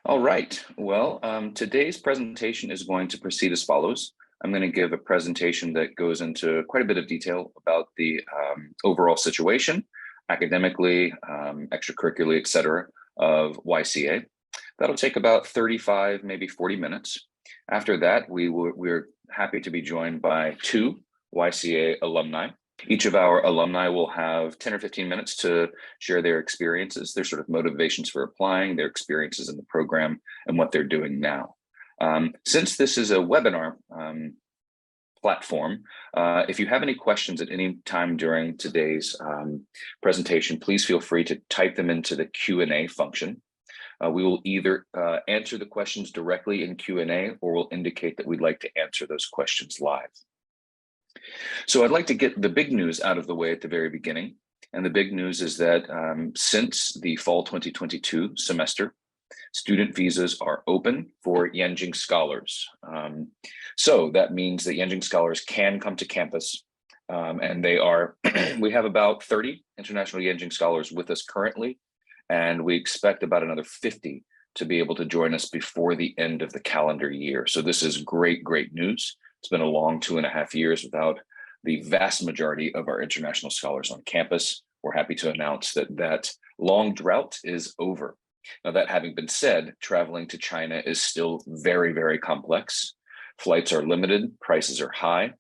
All right. Well, today's presentation is going to proceed as follows. I'm going to give a presentation that goes into quite a bit of detail about the overall situation, academically, extracurricularly, et cetera, of YCA. That'll take about 35, maybe 40 minutes. After that, we're happy to be joined by two YCA alumni. Each of our alumni will have 10 or 15 minutes to share their experiences, their sort of motivations for applying, their experiences in the program, and what they're doing now. Since this is a webinar platform, if you have any questions at any time during today's presentation, please feel free to type them into the Q&A function. We will either answer the questions directly in Q&A, or we'll indicate that we'd like to answer those questions live. So I'd like to get the big news out of the way at the very beginning. And the big news is that since the fall 2022 semester, student visas are open for Yenching scholars. So that means that Yenching scholars can come to campus, and they are, we have about 30 international Yenching scholars with us currently, and we expect about another 50 to be able to join us before the end of the calendar year. So this is great, great news. It's been a long 2.5 years without the vast majority of our international scholars on campus. We're happy to announce that that long drought is over. Now, that having been said, traveling to China is still very, very complex. Flights are limited, prices are high.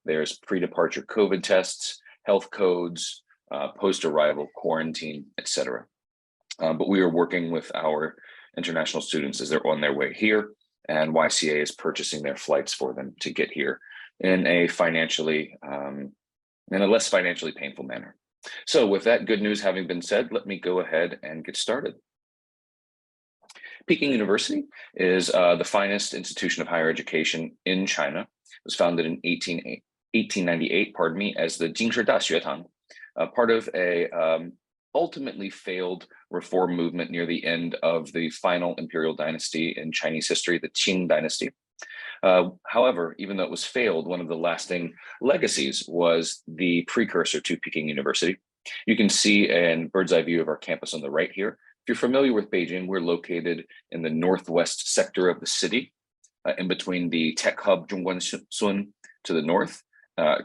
There's pre-departure COVID tests, health codes, post-arrival quarantine, etc. But we are working with our international students as they're on their way here, and YCA is purchasing their flights for them to get here in a less financially painful manner. So with that good news having been said, let me go ahead and get started. Peking University is the finest institution of higher education in China. It was founded in 1898, as the Jingshi Daxuetang, part of a ultimately failed reform movement near the end of the final imperial dynasty in Chinese history, the Qing Dynasty. However, even though it was failed, one of the lasting legacies was the precursor to Peking University. You can see a bird's eye view of our campus on the right here. If you're familiar with Beijing, we're located in the northwest sector of the city, in between the tech hub Zhongguancun to the north,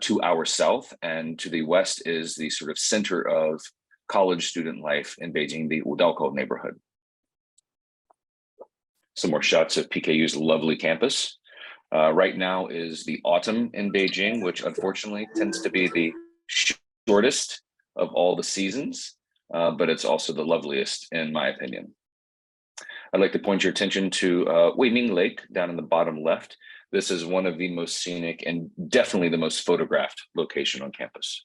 to our south, and to the west is the sort of center of college student life in Beijing, the Wudaokou neighborhood. Some more shots of PKU's lovely campus. Right now is the autumn in Beijing, which unfortunately tends to be the shortest of all the seasons, but it's also the loveliest in my opinion. I'd like to point your attention to Weiming Lake down in the bottom left. This is one of the most scenic and definitely the most photographed location on campus.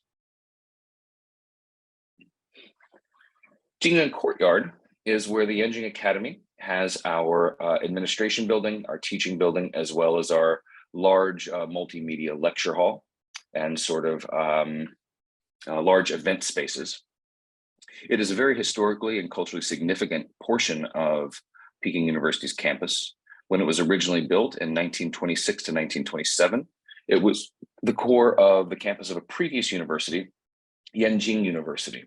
Jingyan Courtyard is where the Yenching Academy has our administration building, our teaching building, as well as our large multimedia lecture hall and sort of large event spaces. It is a very historically and culturally significant portion of Peking University's campus. When it was originally built in 1926 to 1927, it was the core of the campus of a previous university, Yenching University.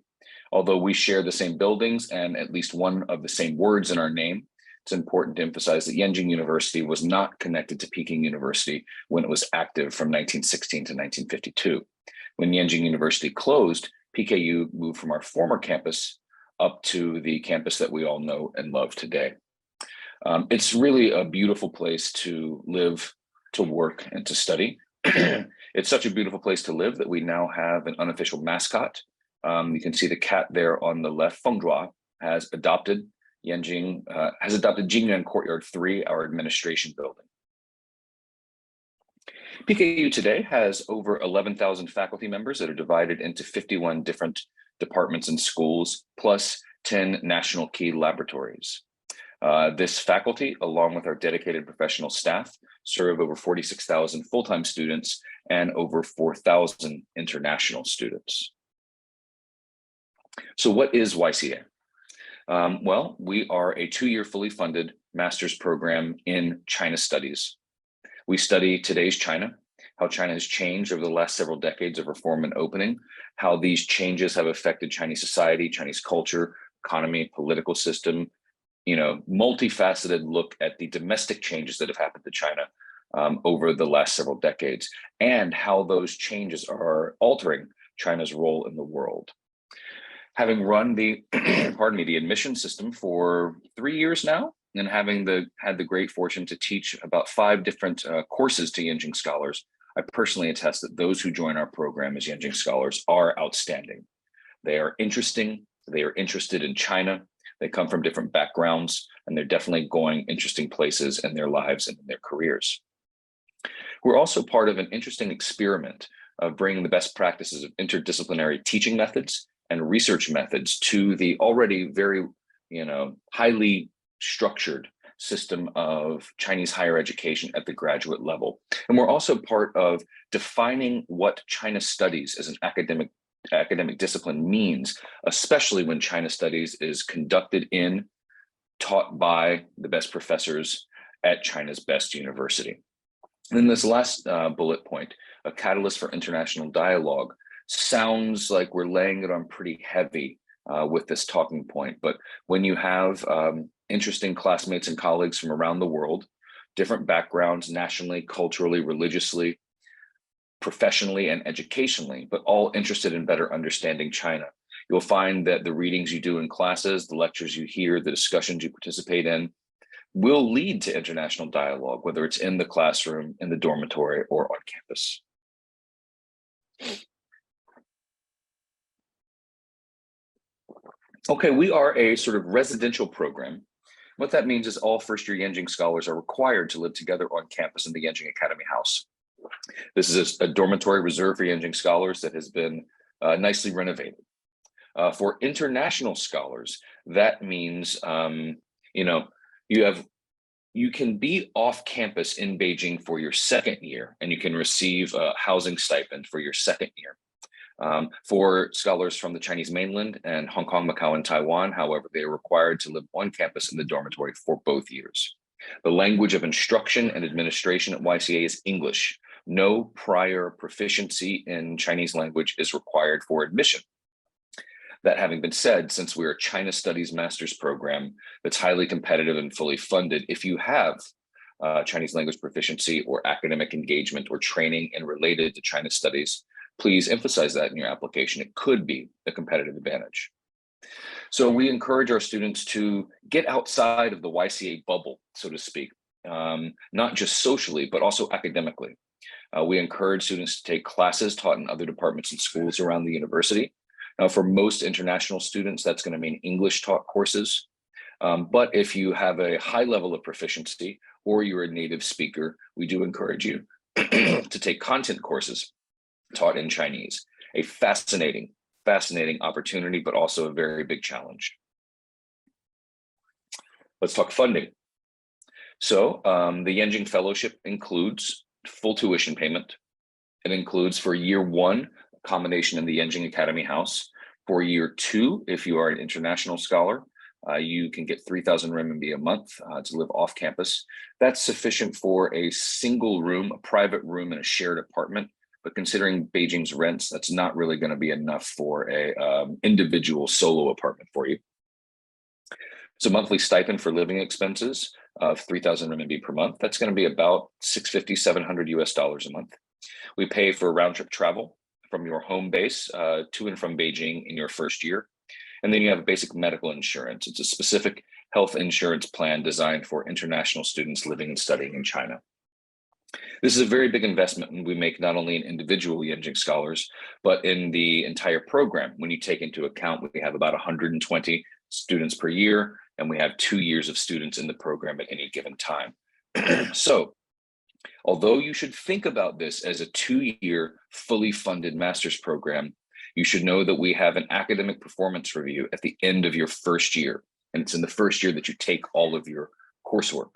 Although we share the same buildings and at least one of the same words in our name, it's important to emphasize that Yenching University was not connected to Peking University when it was active from 1916 to 1952. When Yenching University closed, PKU moved from our former campus up to the campus that we all know and love today. It's really a beautiful place to live, to work, and to study. It's such a beautiful place to live that we now have an unofficial mascot. You can see the cat there on the left. Fengzhua has adopted Jingyan Courtyard 3, our administration building. PKU today has over 11,000 faculty members that are divided into 51 different departments and schools, plus 10 national key laboratories. This faculty, along with our dedicated professional staff, serve over 46,000 full-time students and over 4,000 international students. So what is YCA? Well, we are a 2-year fully funded master's program in China studies. We study today's China, how China has changed over the last several decades of reform and opening, how these changes have affected Chinese society, Chinese culture, economy, political system, multifaceted look at the domestic changes that have happened to China over the last several decades and how those changes are altering China's role in the world. Having run the, the admission system for 3 years now, and having had the great fortune to teach about 5 different courses to Yenching scholars, I personally attest that those who join our program as Yenching scholars are outstanding. They are interesting, they are interested in China, they come from different backgrounds, and they're definitely going interesting places in their lives and in their careers. We're also part of an interesting experiment of bringing the best practices of interdisciplinary teaching methods and research methods to the already very, highly structured system of Chinese higher education at the graduate level. And we're also part of defining what China studies as an academic discipline means, especially when China studies is conducted in, taught by the best professors at China's best university. And then this last bullet point, a catalyst for international dialogue, sounds like we're laying it on pretty heavy with this talking point. But when you have interesting classmates and colleagues from around the world, different backgrounds, nationally, culturally, religiously, professionally, and educationally, but all interested in better understanding China, you'll find that the readings you do in classes, the lectures you hear, the discussions you participate in, will lead to international dialogue, whether it's in the classroom, in the dormitory, or on campus. Okay, we are a sort of residential program. What that means is all first-year Yenching scholars are required to live together on campus in the Yenching Academy House. This is a dormitory reserved for Yenching scholars that has been nicely renovated. For international scholars, that means, you can be off campus in Beijing for your second year, and you can receive a housing stipend for your second year. For scholars from the Chinese mainland and Hong Kong, Macau, and Taiwan, however, they are required to live on campus in the dormitory for both years. The language of instruction and administration at YCA is English. No prior proficiency in Chinese language is required for admission. That having been said, since we're a China Studies Master's program that's highly competitive and fully funded, if you have Chinese language proficiency or academic engagement or training and related to China Studies, please emphasize that in your application. It could be a competitive advantage. So we encourage our students to get outside of the YCA bubble, so to speak, not just socially, but also academically. We encourage students to take classes taught in other departments and schools around the university. Now, for most international students, that's going to mean English taught courses. But if you have a high level of proficiency or you're a native speaker, we do encourage you to take content courses taught in Chinese. A fascinating opportunity, but also a very big challenge. Let's talk funding. So the Yenching Fellowship includes full tuition payment. It includes for year 1, accommodation in the Yenching Academy House. For year 2, if you are an international scholar, you can get 3,000 renminbi a month to live off campus. That's sufficient for a single room, a private room in a shared apartment. But considering Beijing's rents, that's not really going to be enough for a individual solo apartment for you. So monthly stipend for living expenses of 3,000 renminbi per month. That's going to be about $650, $700 a month. We pay for round trip travel from your home base to and from Beijing in your first year. And then you have a basic medical insurance. It's a specific health insurance plan designed for international students living and studying in China. This is a very big investment, and we make not only in individual Yenching scholars, but in the entire program. When you take into account, we have about 120 students per year, and we have 2 years of students in the program at any given time. So, although you should think about this as a 2-year fully funded master's program, you should know that we have an academic performance review at the end of your first year, and it's in the first year that you take all of your coursework.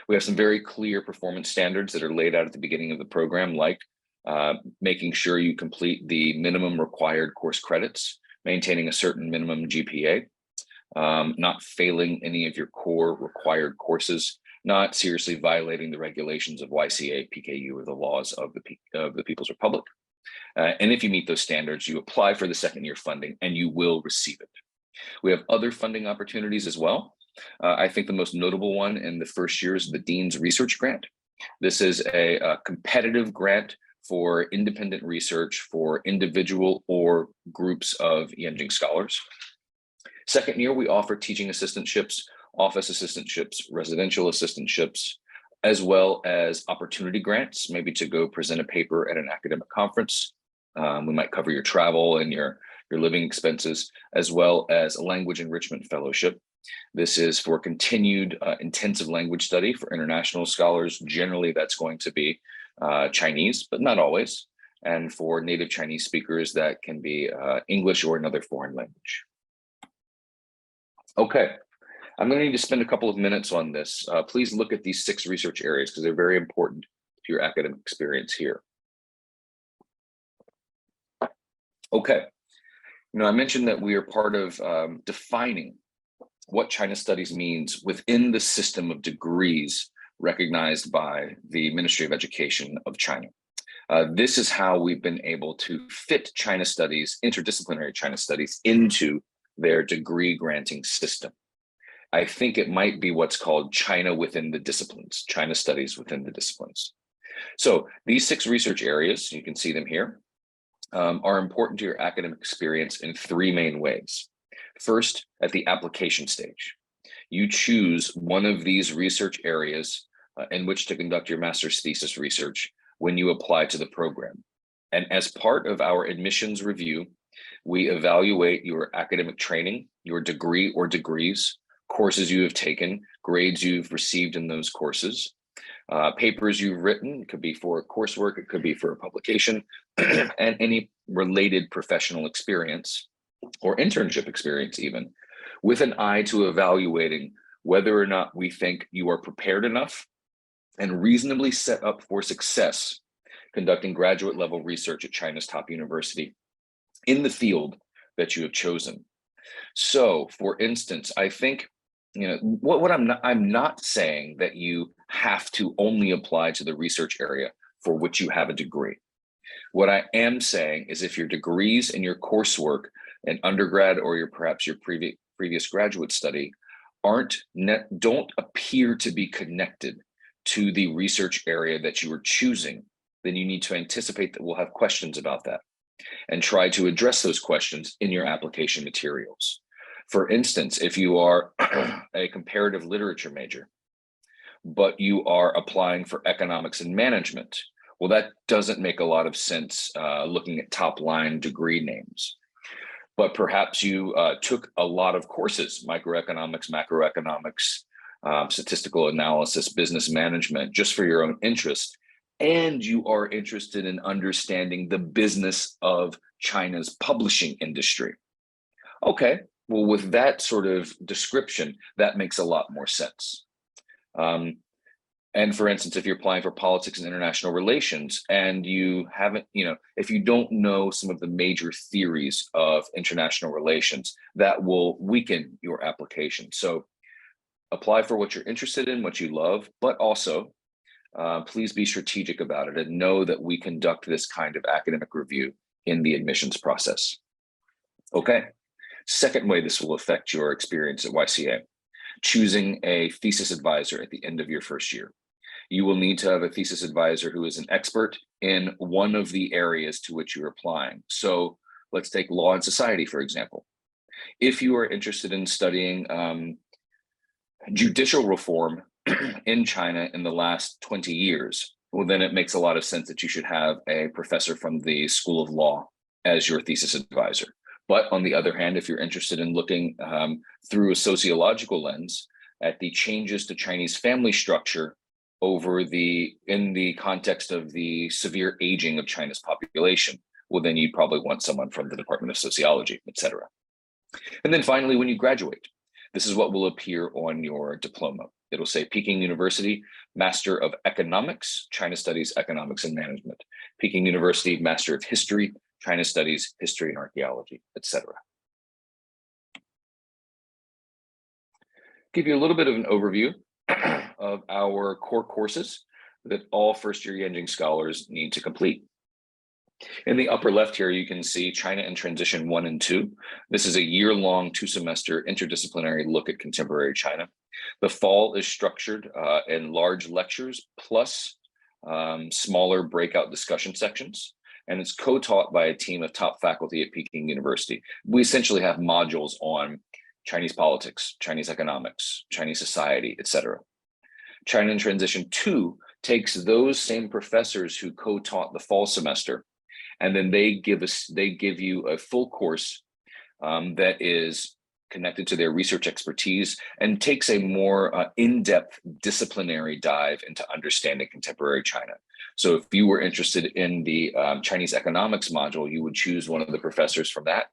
We have some very clear performance standards that are laid out at the beginning of the program, like making sure you complete the minimum required course credits, maintaining a certain minimum GPA, not failing any of your core required courses, not seriously violating the regulations of YCA, PKU, or the laws of the People's Republic. And if you meet those standards, you apply for the second year funding and you will receive it. We have other funding opportunities as well. I think the most notable one in the first year is the Dean's Research Grant. This is a competitive grant for independent research for individual or groups of Yenching scholars. Second year, we offer teaching assistantships, office assistantships, residential assistantships, as well as opportunity grants, maybe to go present a paper at an academic conference. We might cover your travel and your living expenses, as well as a language enrichment fellowship. This is for continued intensive language study for international scholars. Generally, that's going to be Chinese, but not always. And for native Chinese speakers, that can be English or another foreign language. Okay, I'm going to need to spend a couple of minutes on this. Please look at these 6 research areas because they're very important to your academic experience here. Okay, I mentioned that we are part of defining what China Studies means within the system of degrees recognized by the Ministry of Education of China. This is how we've been able to fit China Studies, interdisciplinary China Studies, into their degree granting system. I think it might be what's called China within the disciplines, China Studies within the disciplines. So these 6 research areas, you can see them here, are important to your academic experience in 3 main ways. First, at the application stage, you choose one of these research areas in which to conduct your master's thesis research when you apply to the program. And as part of our admissions review, we evaluate your academic training, your degree or degrees, courses you have taken, grades you've received in those courses, papers you've written. It could be for coursework, it could be for a publication, and any related professional experience or internship experience even, with an eye to evaluating whether or not we think you are prepared enough and reasonably set up for success conducting graduate level research at China's top university in the field that you have chosen. So, for instance, I think, what I'm not saying that you have to only apply to the research area for which you have a degree. What I am saying is if your degrees and your coursework in undergrad or perhaps your previous graduate study don't appear to be connected to the research area that you are choosing, then you need to anticipate that we'll have questions about that and try to address those questions in your application materials. For instance, if you are a comparative literature major, but you are applying for economics and management, well, that doesn't make a lot of sense looking at top line degree names. But perhaps you took a lot of courses, microeconomics, macroeconomics, statistical analysis, business management, just for your own interest. And you are interested in understanding the business of China's publishing industry. Okay, well, with that sort of description, that makes a lot more sense. And for instance, if you're applying for politics and international relations and you haven't, if you don't know some of the major theories of international relations, that will weaken your application. So apply for what you're interested in, what you love, but also please be strategic about it and know that we conduct this kind of academic review in the admissions process. Okay, second way this will affect your experience at YCA, choosing a thesis advisor at the end of your first year. You will need to have a thesis advisor who is an expert in one of the areas to which you're applying. So let's take law and society, for example. If you are interested in studying judicial reform in China in the last 20 years, well, then it makes a lot of sense that you should have a professor from the School of Law as your thesis advisor. But on the other hand, if you're interested in looking through a sociological lens at the changes to Chinese family structure in the context of the severe aging of China's population, well, then you'd probably want someone from the Department of Sociology, etc. And then finally, when you graduate, this is what will appear on your diploma. It'll say Peking University, Master of Economics, China Studies, Economics and Management. Peking University, Master of History, China Studies, History and Archaeology, etc. Give you a little bit of an overview of our core courses that all first-year Yenching scholars need to complete. In the upper left here, you can see China in Transition 1 and 2. This is a year-long, 2-semester interdisciplinary look at contemporary China. The fall is structured in large lectures plus smaller breakout discussion sections, and it's co-taught by a team of top faculty at Peking University. We essentially have modules on Chinese politics, Chinese economics, Chinese society, etc. China in Transition 2 takes those same professors who co-taught the fall semester, and then they give you a full course that is connected to their research expertise and takes a more in-depth disciplinary dive into understanding contemporary China. So if you were interested in the Chinese economics module, you would choose one of the professors from that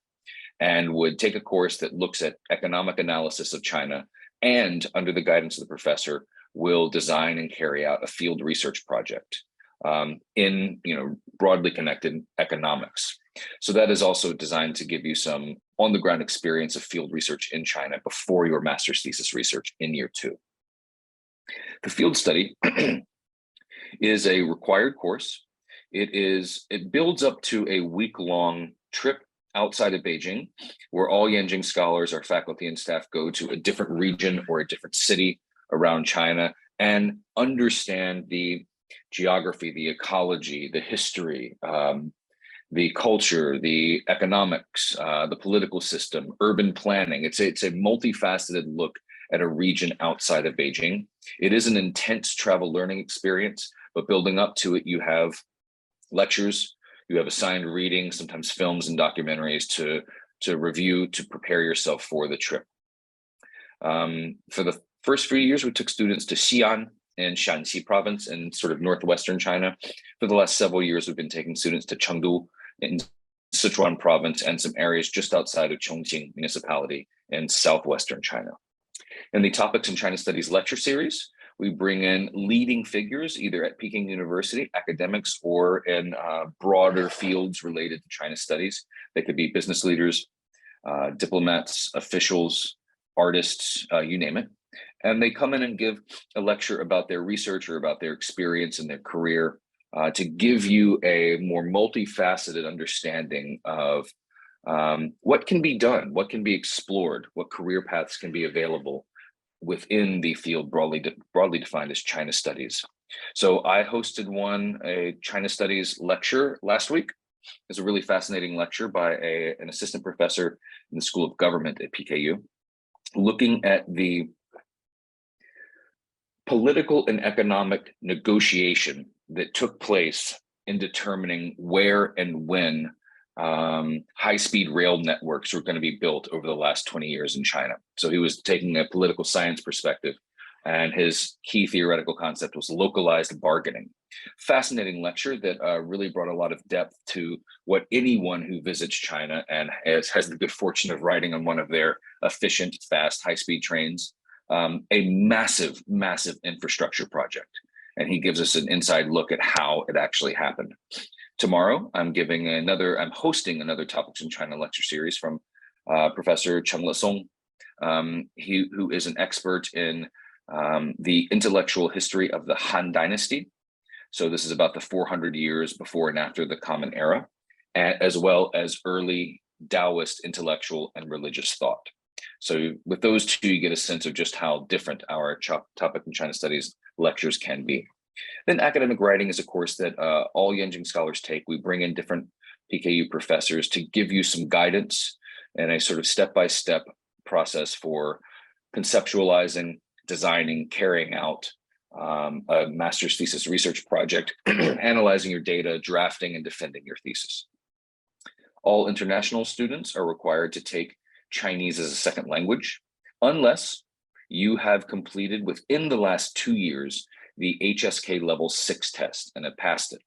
and would take a course that looks at economic analysis of China, and under the guidance of the professor, will design and carry out a field research project in broadly connected economics. So that is also designed to give you some on-the-ground experience of field research in China before your master's thesis research in year 2. The field study is a required course. It builds up to a week-long trip outside of Beijing, where all Yenching scholars, our faculty and staff, go to a different region or a different city around China and understand the geography, the ecology, the history, the culture, the economics, the political system, urban planning. It's a multifaceted look at a region outside of Beijing. It is an intense travel learning experience, but building up to it, you have lectures, you have assigned reading, sometimes films and documentaries to review, to prepare yourself for the trip. For the first few years, we took students to Xi'an in Shanxi province in sort of northwestern China. For the last several years, we've been taking students to Chengdu in Sichuan province and some areas just outside of Chongqing municipality in southwestern China. In the Topics in China Studies lecture series, we bring in leading figures, either at Peking University, academics, or in broader fields related to China studies. They could be business leaders, diplomats, officials, artists, you name it. And they come in and give a lecture about their research or about their experience in their career to give you a more multifaceted understanding of what can be done, what can be explored, what career paths can be available within the field broadly defined as China studies. So I hosted a China studies lecture last week. It's a really fascinating lecture by an assistant professor in the School of Government at PKU, looking at the political and economic negotiation that took place in determining where and when high-speed rail networks were going to be built over the last 20 years in China. So he was taking a political science perspective, and his key theoretical concept was localized bargaining. Fascinating lecture that really brought a lot of depth to what anyone who visits China and has the good fortune of riding on one of their efficient, fast, high-speed trains, a massive, massive infrastructure project. And he gives us an inside look at how it actually happened. Tomorrow, I'm hosting another Topics in China lecture series from Professor Cheng Le-song, who is an expert in the intellectual history of the Han Dynasty. So this is about the 400 years before and after the Common Era, as well as early Taoist intellectual and religious thought. So with those two, you get a sense of just how different our Topic in China Studies lectures can be. Then academic writing is a course that all Yenching scholars take. We bring in different PKU professors to give you some guidance and a sort of step-by-step process for conceptualizing, designing, carrying out a master's thesis research project, analyzing your data, drafting and defending your thesis. All international students are required to take Chinese as a second language, unless you have completed within the last 2 years the HSK level 6 test and have passed it.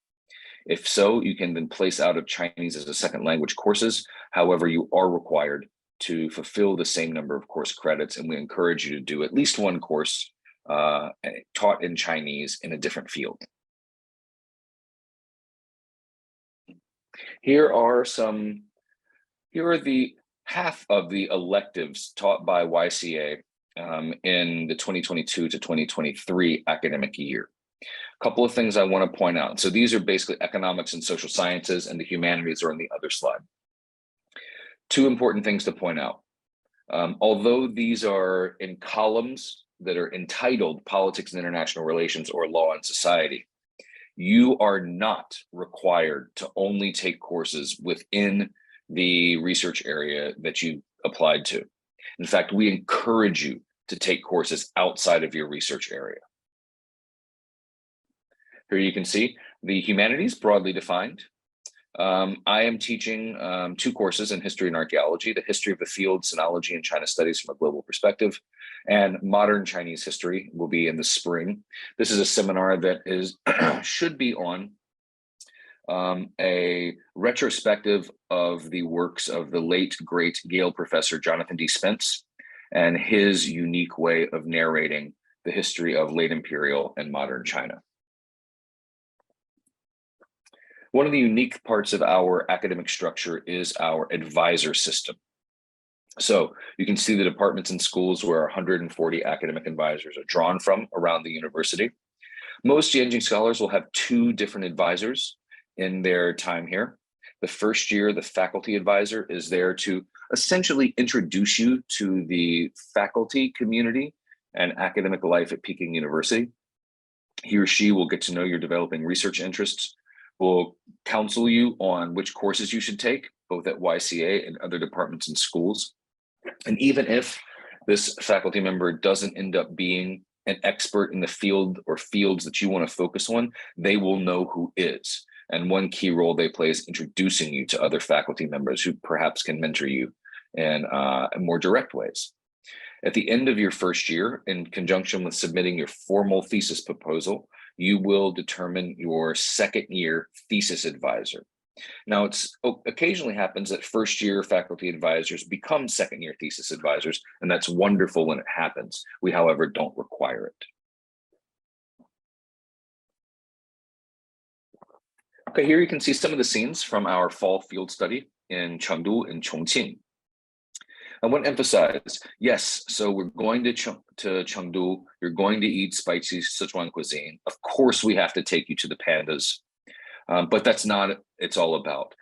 If so, you can then place out of Chinese as a second language courses. However, you are required to fulfill the same number of course credits, and we encourage you to do at least one course taught in Chinese in a different field. Here are the half of the electives taught by YCA in the 2022 to 2023 academic year. Couple of things I want to point out. So these are basically economics and social sciences, and the humanities are on the other slide. Two important things to point out. Although these are in columns that are entitled Politics and International Relations or Law and Society, you are not required to only take courses within the research area that you applied to. In fact, we encourage you to take courses outside of your research area. Here you can see the humanities broadly defined. I am teaching two courses in history and archaeology, the history of the field, sinology and China studies from a global perspective, and modern Chinese history will be in the spring. This is a seminar that is should be on a retrospective of the works of the late great Yale professor Jonathan D. Spence and his unique way of narrating the history of late imperial and modern China. One of the unique parts of our academic structure is our advisor system. So you can see the departments and schools where 140 academic advisors are drawn from around the university. Most Yenching scholars will have two different advisors in their time here. The first year, the faculty advisor is there to essentially introduce you to the faculty community and academic life at Peking University. He or she will get to know your developing research interests, will counsel you on which courses you should take, both at YCA and other departments and schools. And even if this faculty member doesn't end up being an expert in the field or fields that you want to focus on, they will know who is. And one key role they play is introducing you to other faculty members who perhaps can mentor you in more direct ways. At the end of your first year, in conjunction with submitting your formal thesis proposal, you will determine your second year thesis advisor. Now, it's occasionally happens that first year faculty advisors become second year thesis advisors, and that's wonderful when it happens. We, however, don't require it. Okay, here you can see some of the scenes from our fall field study in Chengdu and Chongqing. I want to emphasize, yes, so we're going to Chengdu, you're going to eat spicy Sichuan cuisine. Of course, we have to take you to the pandas, but that's not what it's all about.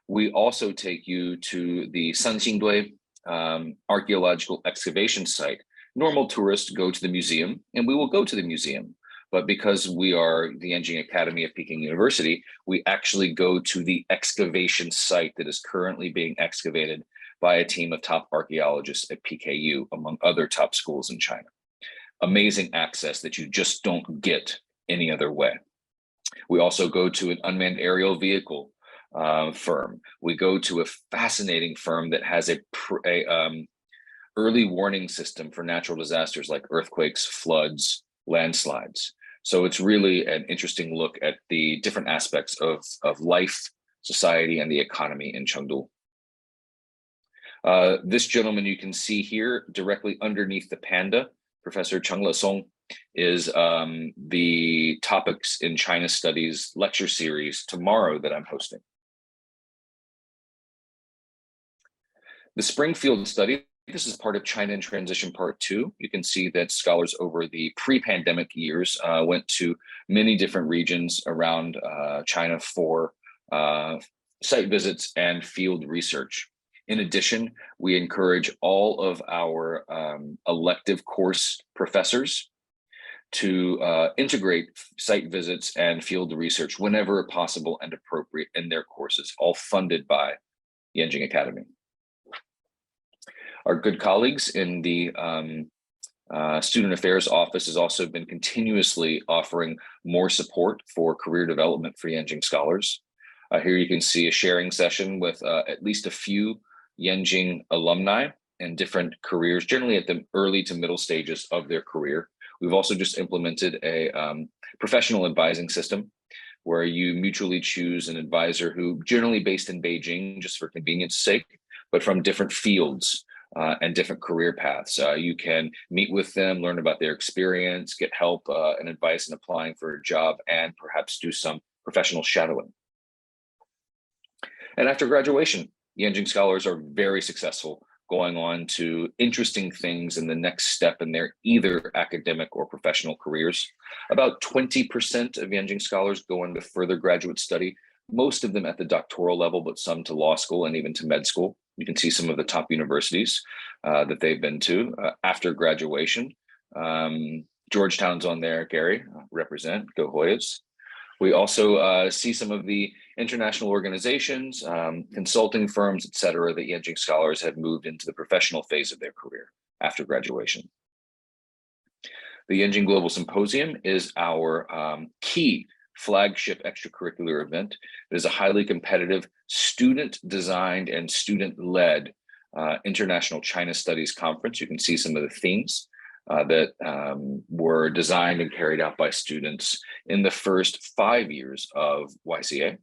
We also take you to the Sanxingdui archaeological excavation site. Normal tourists go to the museum, and we will go to the museum. But because we are the Yenching Academy of Peking University, we actually go to the excavation site that is currently being excavated by a team of top archaeologists at PKU, among other top schools in China. Amazing access that you just don't get any other way. We also go to an unmanned aerial vehicle firm. We go to a fascinating firm that has a early warning system for natural disasters like earthquakes, floods, landslides. So it's really an interesting look at the different aspects of life, society, and the economy in Chengdu. This gentleman you can see here directly underneath the panda, Professor Cheng Le Song, is the Topics in China Studies lecture series tomorrow that I'm hosting. The Springfield study, this is part of China in Transition Part 2. You can see that scholars over the pre-pandemic years went to many different regions around China for site visits and field research. In addition, we encourage all of our elective course professors to integrate site visits and field research whenever possible and appropriate in their courses, all funded by Yenching Academy. Our good colleagues in the Student Affairs Office has also been continuously offering more support for career development for Yenching scholars. Here you can see a sharing session with at least a few Yenching alumni in different careers, generally at the early to middle stages of their career. We've also just implemented a professional advising system where you mutually choose an advisor who generally based in Beijing, just for convenience sake, but from different fields and different career paths. You can meet with them, learn about their experience, get help and advice in applying for a job, and perhaps do some professional shadowing. And after graduation, Yenching scholars are very successful, going on to interesting things in the next step in their either academic or professional careers. About 20% of Yenching scholars go into further graduate study, most of them at the doctoral level, but some to law school and even to med school. You can see some of the top universities that they've been to after graduation. Georgetown's on there, Gary, represent, go Hoyas. We also see some of the international organizations, consulting firms, et cetera, that Yenching scholars have moved into the professional phase of their career after graduation. The Yenching Global Symposium is our key flagship extracurricular event. It is a highly competitive, student-designed and student-led international China Studies conference. You can see some of the themes that were designed and carried out by students in the first 5 years of YCA.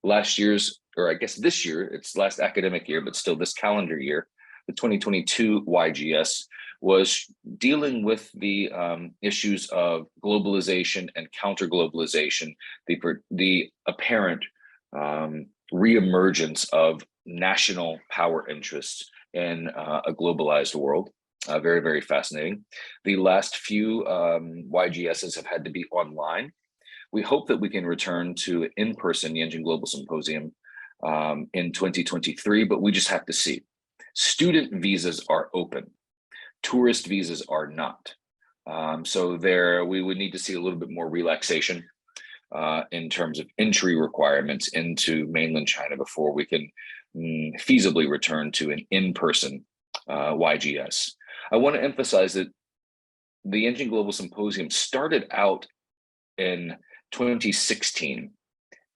Last year's, or I guess this year, it's last academic year, but still this calendar year, the 2022 YGS was dealing with the issues of globalization and counter-globalization, the apparent reemergence of national power interests in a globalized world. Very, very fascinating. The last few YGSs have had to be online. We hope that we can return to in-person Yenching Global Symposium in 2023, but we just have to see. Student visas are open. Tourist visas are not. So there, we would need to see a little bit more relaxation in terms of entry requirements into mainland China before we can feasibly return to an in-person YGS. I want to emphasize that the Yenching Global Symposium started out in 2016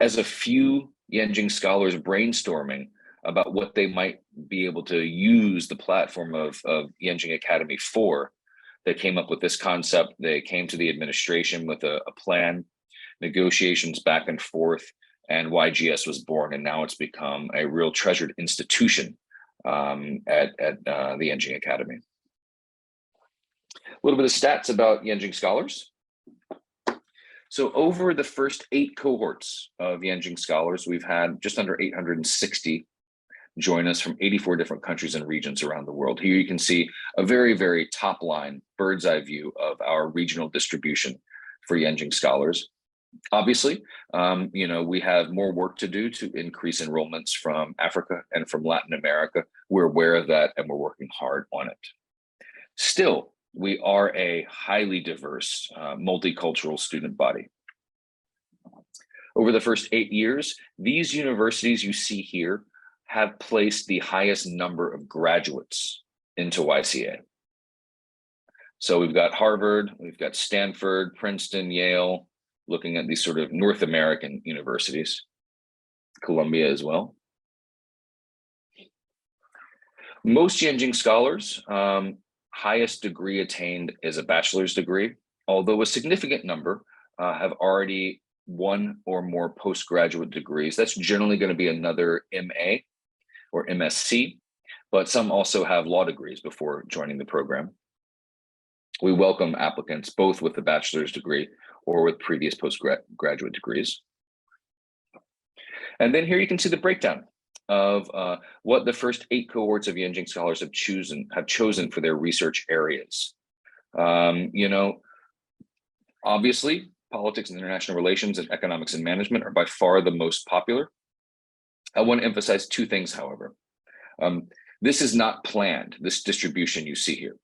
as a few Yenching scholars brainstorming about what they might be able to use the platform of Yenching Academy for. They came up with this concept. They came to the administration with a plan, negotiations back and forth, and YGS was born, and now it's become a real treasured institution at the Yenching Academy. A little bit of stats about Yenching scholars. So over the first 8 cohorts of Yenching scholars, we've had just under 860 join us from 84 different countries and regions around the world. Here you can see a very, very top line bird's eye view of our regional distribution for Yenching scholars. Obviously, you know, we have more work to do to increase enrollments from Africa and from Latin America. We're aware of that and we're working hard on it. Still, we are a highly diverse, multicultural student body. Over the first 8 years, these universities you see here have placed the highest number of graduates into YCA. So we've got Harvard, we've got Stanford, Princeton, Yale, looking at these sort of North American universities, Columbia as well. Most Yenching scholars, highest degree attained is a bachelor's degree, although a significant number have already 1 or more postgraduate degrees. That's generally going to be another MA or MSc, but some also have law degrees before joining the program. We welcome applicants both with a bachelor's degree or with previous postgraduate degrees. And then here you can see the breakdown of what the first 8 cohorts of Yenching scholars have chosen for their research areas. You know, obviously, politics and international relations and economics and management are by far the most popular. I want to emphasize 2 things, however. This is not planned, this distribution you see here.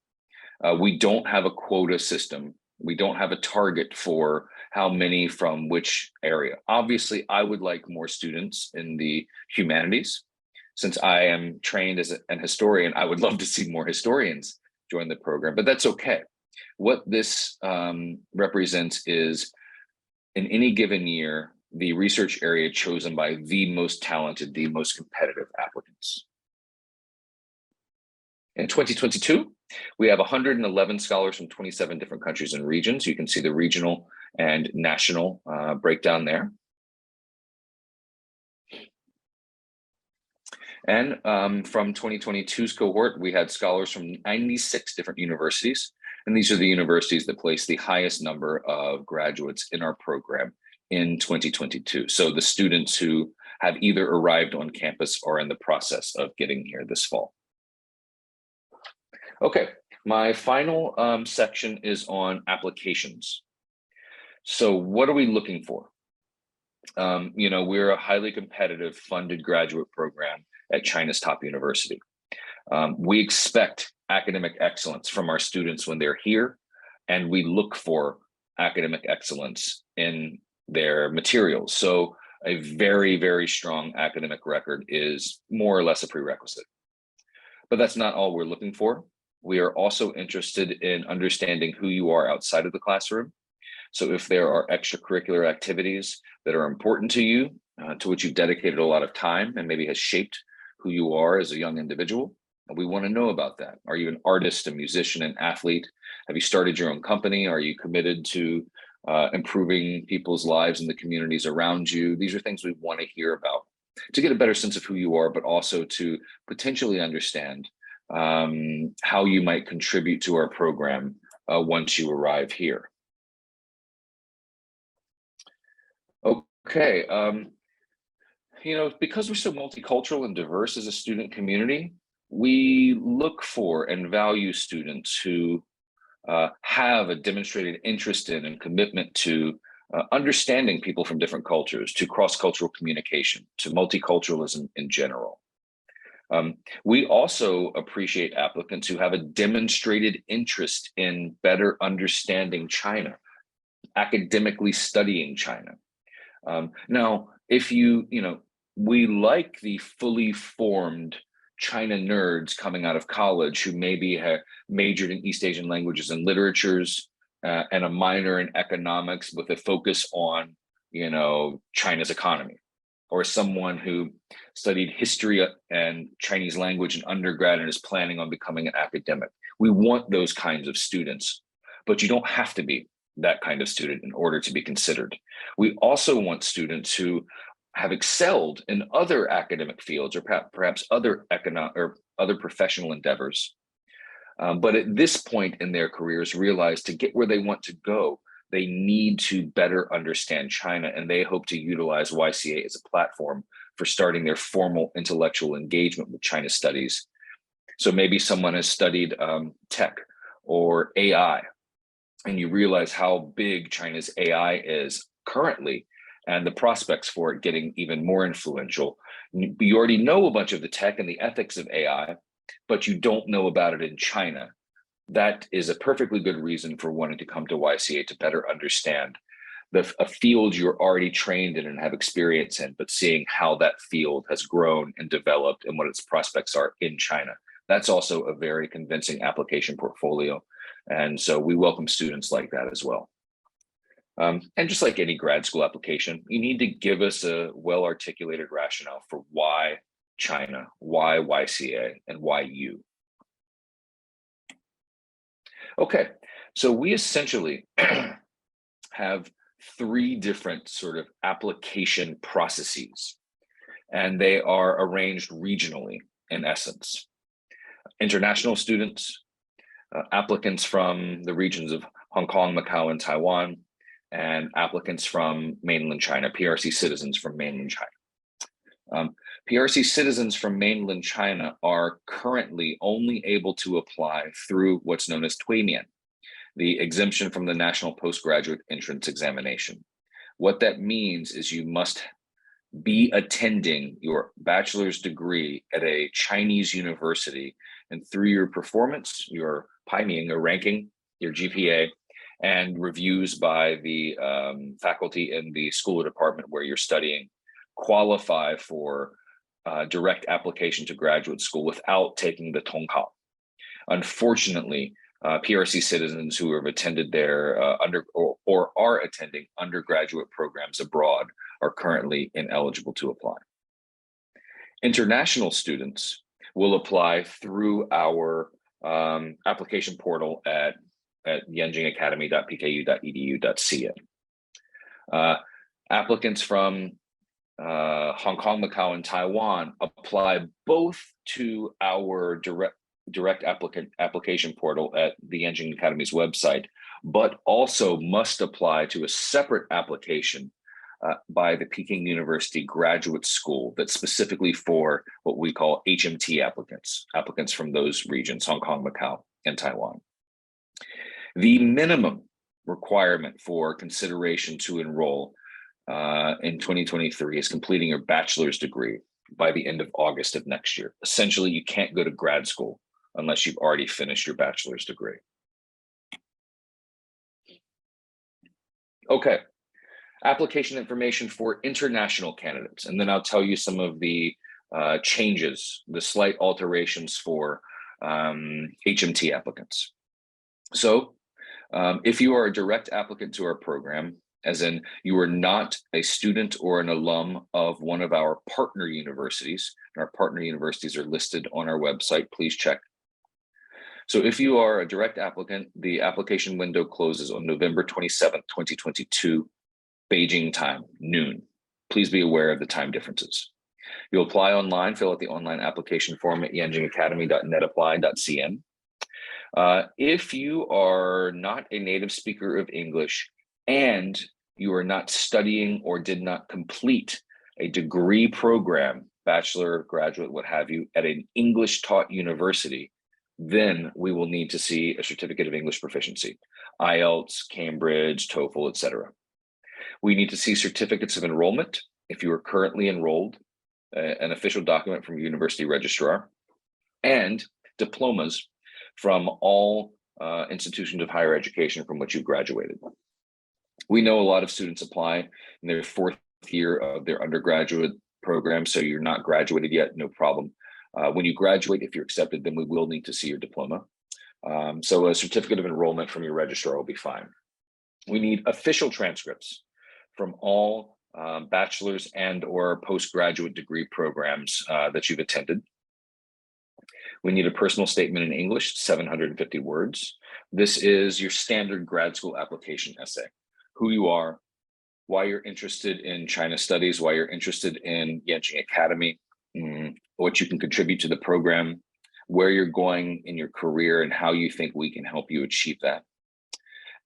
We don't have a quota system. We don't have a target for how many from which area. Obviously, I would like more students in the humanities. Since I am trained as an historian, I would love to see more historians join the program, but that's okay. What this represents is, in any given year, the research area chosen by the most talented, the most competitive applicants. In 2022, we have 111 scholars from 27 different countries and regions. You can see the regional and national breakdown there. And from 2022's cohort, we had scholars from 96 different universities. And these are the universities that place the highest number of graduates in our program in 2022. So the students who have either arrived on campus or in the process of getting here this fall. Okay, My final section is on applications. So what are we looking for? We're a highly competitive funded graduate program at China's top university. We expect academic excellence from our students when they're here, and we look for academic excellence in their materials. So a very, very strong academic record is more or less a prerequisite. But that's not all we're looking for. We are also interested in understanding who you are outside of the classroom. So if there are extracurricular activities that are important to you, to which you've dedicated a lot of time and maybe has shaped who you are as a young individual, we want to know about that. Are you an artist, a musician, an athlete? Have you started your own company? Are you committed to improving people's lives in the communities around you? These are things we want to hear about to get a better sense of who you are, but also to potentially understand how you might contribute to our program once you arrive here. Okay, because we're so multicultural and diverse as a student community, we look for and value students who have a demonstrated interest in and commitment to understanding people from different cultures, to cross-cultural communication, to multiculturalism in general. We also appreciate applicants who have a demonstrated interest in better understanding China, academically studying China. Now, if we like the fully formed China nerds coming out of college who maybe have majored in East Asian languages and literatures and a minor in economics with a focus on, China's economy, or someone who studied history and Chinese language in undergrad and is planning on becoming an academic. We want those kinds of students, but you don't have to be that kind of student in order to be considered. We also want students who have excelled in other academic fields or perhaps other economic or other professional endeavors. But at this point in their careers, realize to get where they want to go, they need to better understand China, and they hope to utilize YCA as a platform for starting their formal intellectual engagement with China studies. So maybe someone has studied tech or AI, and you realize how big China's AI is currently and the prospects for it getting even more influential. You already know a bunch of the tech and the ethics of AI, but you don't know about it in China. That is a perfectly good reason for wanting to come to YCA to better understand a field you're already trained in and have experience in, but seeing how that field has grown and developed and what its prospects are in China. That's also a very convincing application portfolio. And so we welcome students like that as well. And just like any grad school application, you need to give us a well-articulated rationale for why China, why YCA, and why you. Okay, so we essentially have three different sort of application processes, and they are arranged regionally in essence. International students, applicants from the regions of Hong Kong, Macau, and Taiwan, and applicants from mainland China, PRC citizens from mainland China. PRC citizens from mainland China are currently only able to apply through what's known as Tuimian, the exemption from the National Postgraduate Entrance Examination. What that means is you must be attending your bachelor's degree at a Chinese university, and through your performance, your Paiming or ranking, your GPA, and reviews by the faculty in the school or department where you're studying, qualify for direct application to graduate school without taking the Tongkao. Unfortunately, PRC citizens who have attended their or are attending undergraduate programs abroad are currently ineligible to apply. International students will apply through our application portal at yenchingacademy.pku.edu.ca. Applicants from Hong Kong, Macau, and Taiwan apply both to our direct application portal at the Yenching Academy's website, but also must apply to a separate application by the Peking University Graduate School that's specifically for what we call HMT applicants from those regions, Hong Kong, Macau, and Taiwan. The minimum requirement for consideration to enroll in 2023 is completing your bachelor's degree by the end of August of next year. Essentially, you can't go to grad school unless you've already finished your bachelor's degree. Okay, application information for international candidates. And then I'll tell you some of the changes, the slight alterations for HMT applicants. So if you are a direct applicant to our program, as in you are not a student or an alum of one of our partner universities, and our partner universities are listed on our website, please check. So if you are a direct applicant, the application window closes on November 27th, 2022, Beijing time, noon. Please be aware of the time differences. You'll apply online, fill out the online application form at yenchingacademy.netapply.cn. If you are not a native speaker of English and you are not studying or did not complete a degree program, bachelor, graduate, what have you, at an English taught university, then we will need to see a certificate of English proficiency, IELTS, Cambridge, TOEFL, etc. We need to see certificates of enrollment if you are currently enrolled, an official document from university registrar, and diplomas from all institutions of higher education from which you've graduated. We know a lot of students apply in their 4th year of their undergraduate program, so you're not graduated yet, no problem. When you graduate, if you're accepted, then we will need to see your diploma. So a certificate of enrollment from your registrar will be fine. We need official transcripts from all bachelor's and or postgraduate degree programs that you've attended. We need a personal statement in English, 750 words. This is your standard grad school application essay. Who you are, why you're interested in China studies, why you're interested in Yenching Academy, what you can contribute to the program, where you're going in your career, and how you think we can help you achieve that.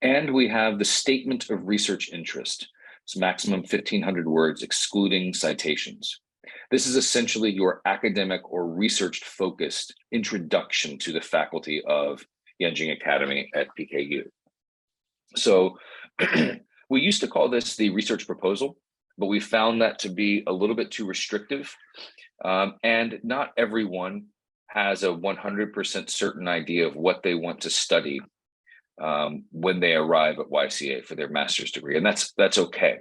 And we have the statement of research interest. It's maximum 1,500 words, excluding citations. This is essentially your academic or research-focused introduction to the faculty of Yenching Academy at PKU. So we used to call this the research proposal, but we found that to be a little bit too restrictive. And not everyone has a 100% certain idea of what they want to study when they arrive at YCA for their master's degree, and that's okay.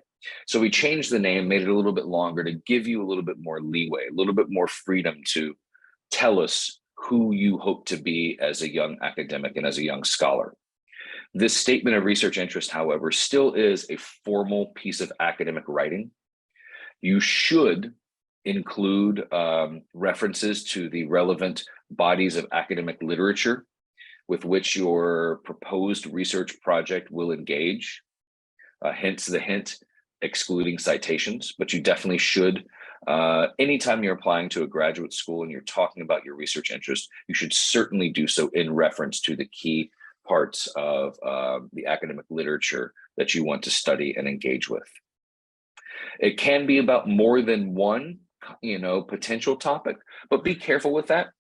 So we changed the name, made it a little bit longer to give you a little bit more leeway, a little bit more freedom to tell us who you hope to be as a young academic and as a young scholar. This statement of research interest, however, still is a formal piece of academic writing. You should include references to the relevant bodies of academic literature with which your proposed research project will engage, hence the hint, excluding citations, but you definitely should, anytime you're applying to a graduate school and you're talking about your research interest, you should certainly do so in reference to the key parts of the academic literature that you want to study and engage with. It can be about more than one, potential topic, but be careful with that.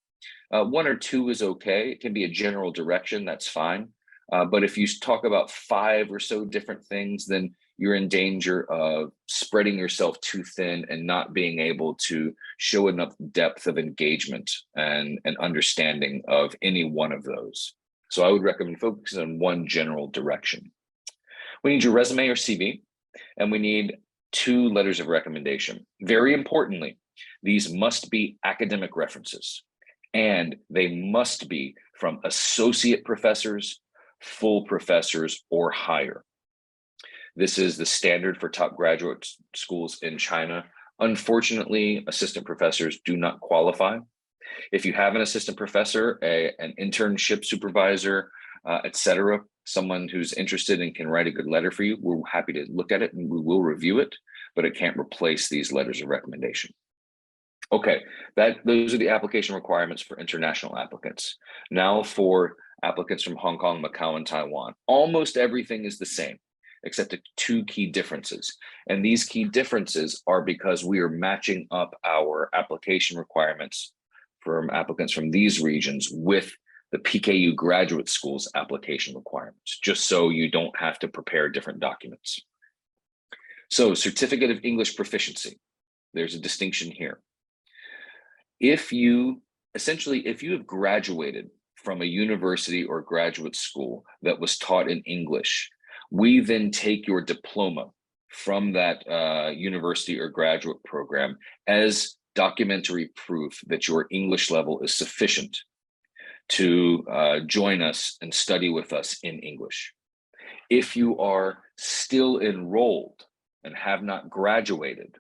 1 or 2 is okay. It can be a general direction, that's fine. But if you talk about 5 or so different things, then you're in danger of spreading yourself too thin and not being able to show enough depth of engagement and understanding of any one of those. So I would recommend focusing on one general direction. We need your resume or CV, and we need 2 letters of recommendation. Very importantly, these must be academic references, and they must be from associate professors, full professors, or higher. This is the standard for top graduate schools in China. Unfortunately, assistant professors do not qualify. If you have an assistant professor, an internship supervisor, etc., someone who's interested and can write a good letter for you, we're happy to look at it and we will review it, but it can't replace these letters of recommendation. Okay, those are the application requirements for international applicants. Now for applicants from Hong Kong, Macau, and Taiwan. Almost everything is the same, except 2 key differences. And these key differences are because we are matching up our application requirements from applicants from these regions with the PKU graduate school's application requirements, just so you don't have to prepare different documents. So Certificate of English Proficiency, there's a distinction here. If you have graduated from a university or graduate school that was taught in English, we then take your diploma from that university or graduate program as documentary proof that your English level is sufficient to join us and study with us in English. If you are still enrolled and have not graduated,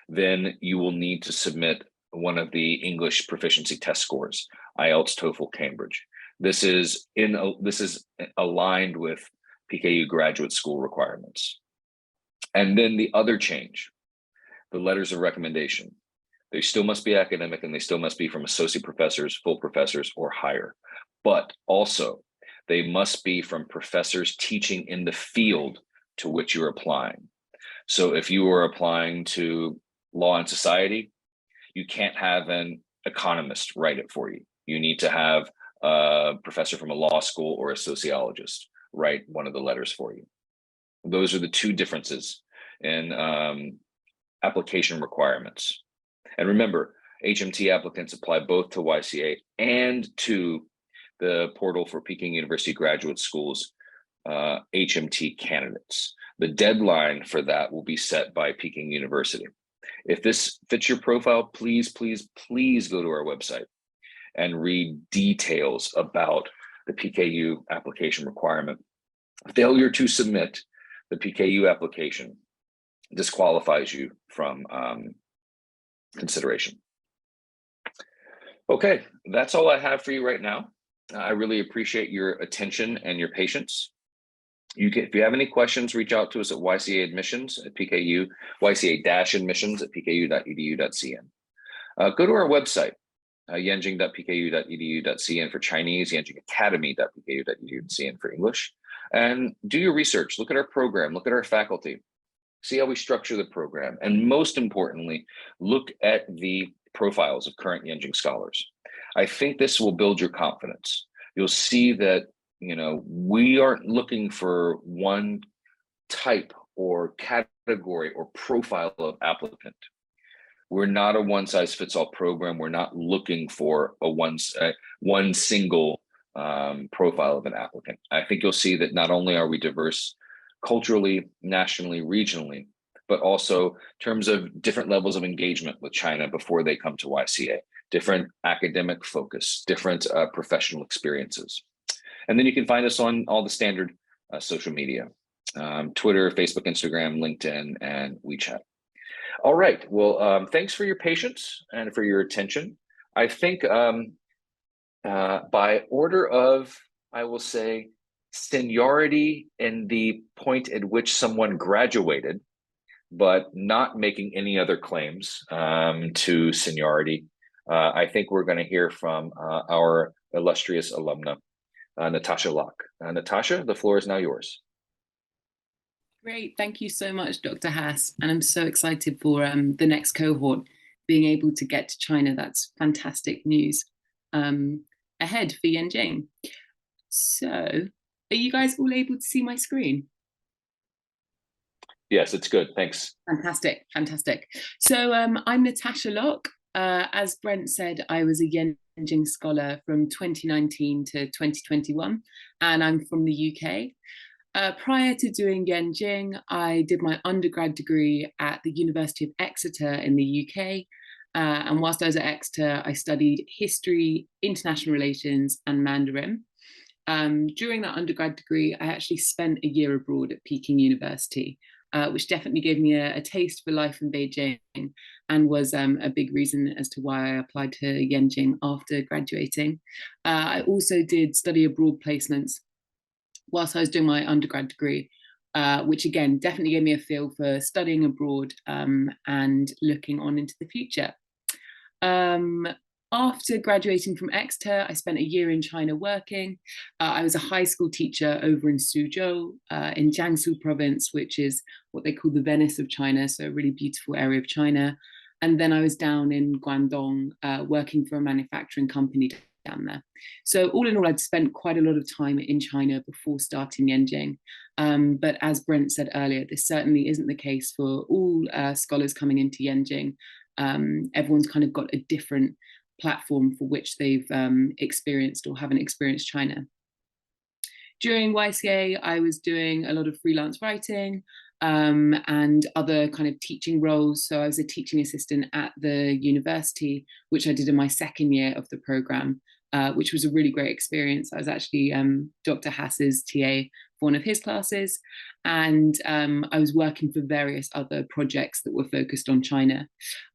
then you will need to submit one of the English proficiency test scores, IELTS, TOEFL, Cambridge. This is aligned with PKU graduate school requirements. And then the other change, the letters of recommendation. They still must be academic and they still must be from associate professors, full professors, or higher. But also, they must be from professors teaching in the field to which you're applying. So if you are applying to law and society, you can't have an economist write it for you. You need to have a professor from a law school or a sociologist write one of the letters for you. Those are the two differences in application requirements. And remember, HMT applicants apply both to YCA and to the portal for Peking University Graduate School's HMT candidates. The deadline for that will be set by Peking University. If this fits your profile, please, please, please go to our website and read details about the PKU application requirement. Failure to submit the PKU application disqualifies you from consideration. Okay, that's all I have for you right now. I really appreciate your attention and your patience. If you have any questions, reach out to us at YCA admissions at PKU, YCA-admissions at pku.edu.cn. Go to our website, yenching.pku.edu.cn for Chinese, yenchingacademy.pku.edu.cn for English, and do your research. Look at our program, look at our faculty, see how we structure the program, and most importantly, look at the profiles of current Yenching scholars. I think this will build your confidence. You'll see that we aren't looking for one type or category or profile of applicant. We're not a one-size-fits-all program. We're not looking for a one single profile of an applicant. I think you'll see that not only are we diverse culturally, nationally, regionally, but also in terms of different levels of engagement with China before they come to YCA, different academic focus, different professional experiences. And then you can find us on all the standard social media, Twitter, Facebook, Instagram, LinkedIn, and WeChat. All right, well, thanks for your patience and for your attention. I think by order of, I will say, seniority in the point at which someone graduated, but not making any other claims to seniority, I think we're going to hear from our illustrious alumna, Natasha Locke. Natasha, the floor is now yours. Great, thank you so much, Dr. Haas. And I'm so excited for the next cohort being able to get to China. That's fantastic news ahead for Yenching. So, are you guys all able to see my screen? Yes, it's good, thanks. Fantastic, fantastic. So I'm Natasha Locke. As Brent said, I was a Yenching scholar from 2019 to 2021, and I'm from the UK. Prior to doing Yenching, I did my undergrad degree at the University of Exeter in the UK. And whilst I was at Exeter, I studied history, international relations, and Mandarin. During that undergrad degree, I actually spent a year abroad at Peking University, which definitely gave me a taste for life in Beijing and was a big reason as to why I applied to Yenching after graduating. I also did study abroad placements whilst I was doing my undergrad degree, which again, definitely gave me a feel for studying abroad and looking on into the future. After graduating from Exeter, I spent a year in China working. I was a high school teacher over in Suzhou in Jiangsu province, which is what they call the Venice of China, so a really beautiful area of China. And then I was down in Guangdong working for a manufacturing company down there. So all in all, I'd spent quite a lot of time in China before starting Yenching. But as Brent said earlier, this certainly isn't the case for all scholars coming into Yenching. Everyone's kind of got a different platform for which they've experienced or haven't experienced China. During YCA, I was doing a lot of freelance writing and other kind of teaching roles. So I was a teaching assistant at the university, which I did in my second year of the program, which was a really great experience. I was actually Dr. Haas's TA for one of his classes, and I was working for various other projects that were focused on China.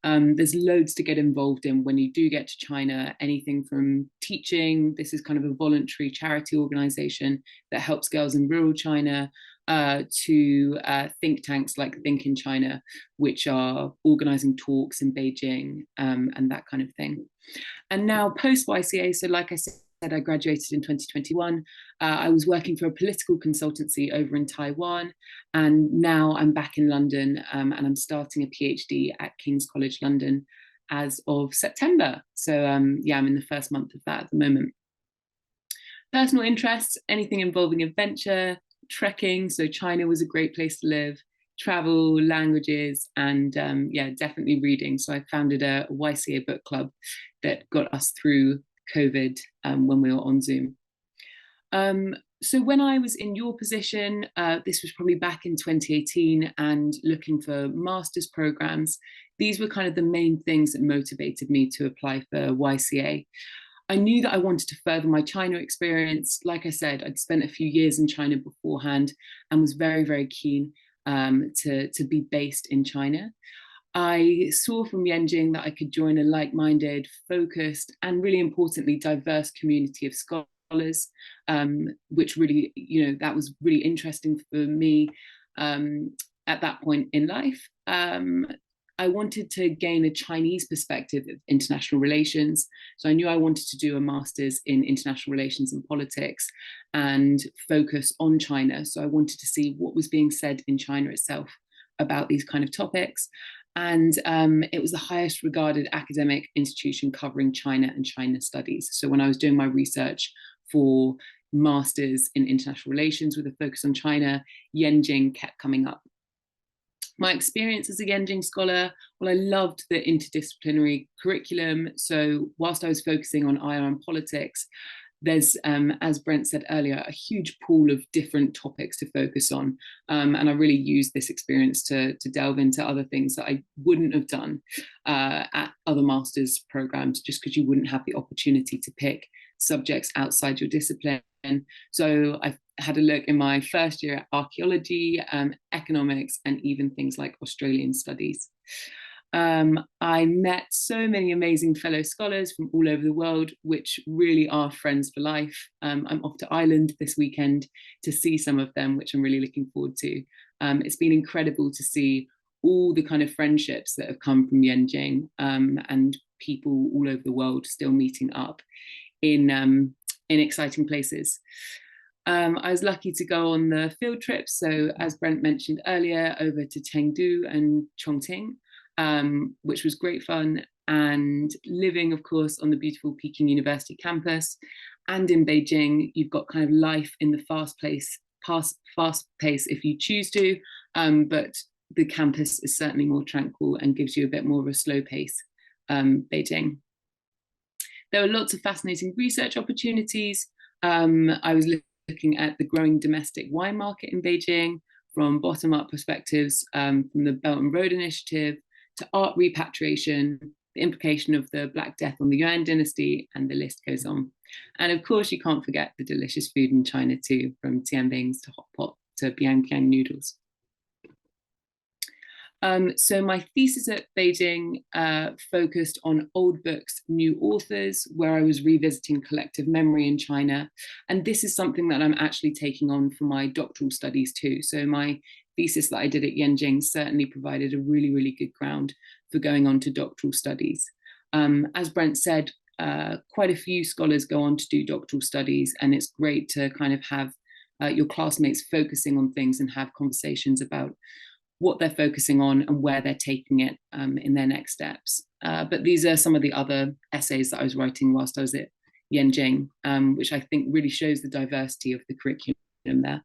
There's loads to get involved in when you do get to China, anything from teaching. This is kind of a voluntary charity organization that helps girls in rural China, to think tanks like Think in China, which are organizing talks in Beijing and that kind of thing. And now post YCA, so like I said, I graduated in 2021. I was working for a political consultancy over in Taiwan, and now I'm back in London, and I'm starting a PhD at King's College London as of September. So yeah, I'm in the first month of that at the moment. Personal interests, anything involving adventure, trekking, so China was a great place to live, travel, languages, and yeah, definitely reading. So I founded a YCA book club that got us through COVID when we were on Zoom. So when I was in your position, this was probably back in 2018, and looking for master's programs, these were kind of the main things that motivated me to apply for YCA. I knew that I wanted to further my China experience. Like I said, I'd spent a few years in China beforehand and was very, very keen to be based in China. I saw from Yenching that I could join a like-minded, focused, and really importantly, diverse community of scholars, which really, you know, that was really interesting for me at that point in life. I wanted to gain a Chinese perspective of international relations. So I knew I wanted to do a master's in international relations and politics and focus on China. So I wanted to see what was being said in China itself about these kind of topics. And it was the highest regarded academic institution covering China and China studies. So when I was doing my research for masters in international relations with a focus on China, Yenching kept coming up. My experience as a Yenching scholar, well, I loved the interdisciplinary curriculum. So whilst I was focusing on IR and politics, there's, as Brent said earlier, a huge pool of different topics to focus on. And I really used this experience to delve into other things that I wouldn't have done at other master's programs, just because you wouldn't have the opportunity to pick subjects outside your discipline. So I had a look in my first year at archaeology, economics, and even things like Australian studies. I met so many amazing fellow scholars from all over the world, which really are friends for life. I'm off to Ireland this weekend to see some of them, which I'm really looking forward to. It's been incredible to see all the kind of friendships that have come from Yenching, and people all over the world still meeting up in exciting places. I was lucky to go on the field trips. So as Brent mentioned earlier, over to Chengdu and Chongqing, which was great fun, and living, of course, on the beautiful Peking University campus. And in Beijing, you've got kind of life in the fast pace if you choose to, but the campus is certainly more tranquil and gives you a bit more of a slow pace, Beijing. There were lots of fascinating research opportunities. I was looking at the growing domestic wine market in Beijing, from bottom-up perspectives, from the Belt and Road Initiative to art repatriation, the implication of the Black Death on the Yuan Dynasty, and the list goes on. And of course, you can't forget the delicious food in China too, from tianbings to hot pot to biang biang noodles. So my thesis at Beijing focused on old books, new authors, where I was revisiting collective memory in China. And this is something that I'm actually taking on for my doctoral studies too. So my thesis that I did at Yenching certainly provided a really, really good ground for going on to doctoral studies. As Brent said, quite a few scholars go on to do doctoral studies, and it's great to kind of have your classmates focusing on things and have conversations about what they're focusing on and where they're taking it in their next steps. But these are some of the other essays that I was writing whilst I was at Yenching, which I think really shows the diversity of the curriculum there.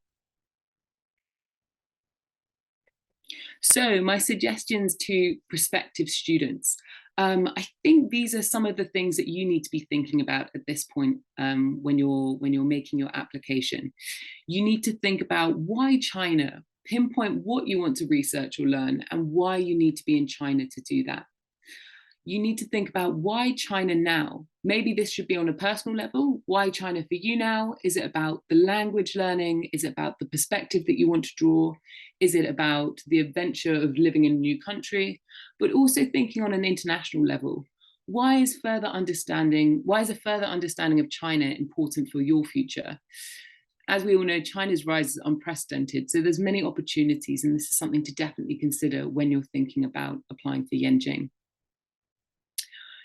So my suggestions to prospective students. I think these are some of the things that you need to be thinking about at this point when you're making your application. You need to think about why China, pinpoint what you want to research or learn and why you need to be in China to do that. You need to think about why China now. Maybe this should be on a personal level. Why China for you now? Is it about the language learning? Is it about the perspective that you want to draw? Is it about the adventure of living in a new country? But also thinking on an international level. Why is a further understanding of China important for your future? As we all know, China's rise is unprecedented. So there's many opportunities, and this is something to definitely consider when you're thinking about applying for Yenching.